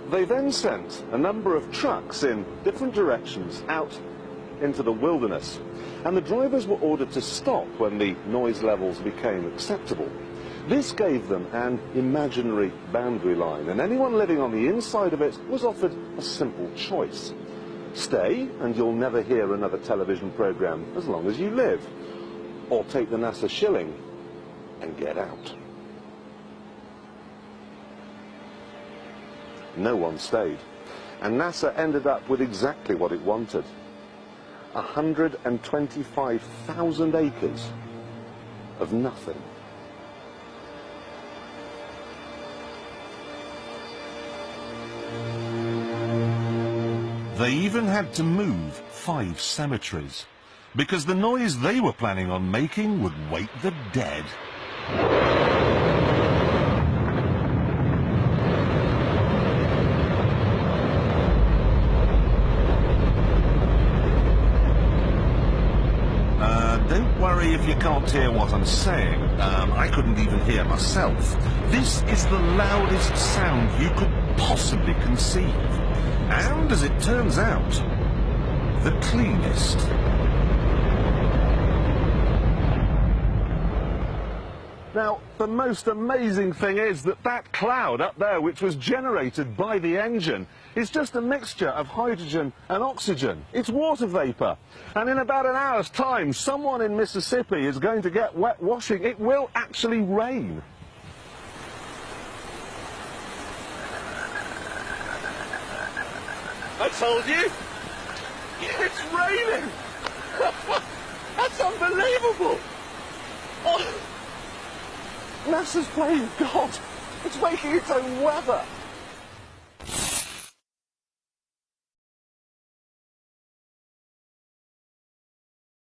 They then sent a number of trucks in different directions out into the wilderness, and the drivers were ordered to stop when the noise levels became acceptable. This gave them an imaginary boundary line, and anyone living on the inside of it was offered a simple choice. Stay, and you'll never hear another television program as long as you live. Or take the NASA shilling and get out. No one stayed, and NASA ended up with exactly what it wanted. 125,000 acres of nothing. They even had to move 5 cemeteries, because the noise they were planning on making would wake the dead. Don't worry if you can't hear what I'm saying. I couldn't even hear myself. This is the loudest sound you could possibly conceive. And, as it turns out, the cleanest. Now, the most amazing thing is that that cloud up there, which was generated by the engine, is just a mixture of hydrogen and oxygen. It's water vapor. And in about an hour's time, someone in Mississippi is going to get wet washing. It will actually rain. I told you! It's raining! That's unbelievable! Oh. NASA's playing God. It's making its own weather.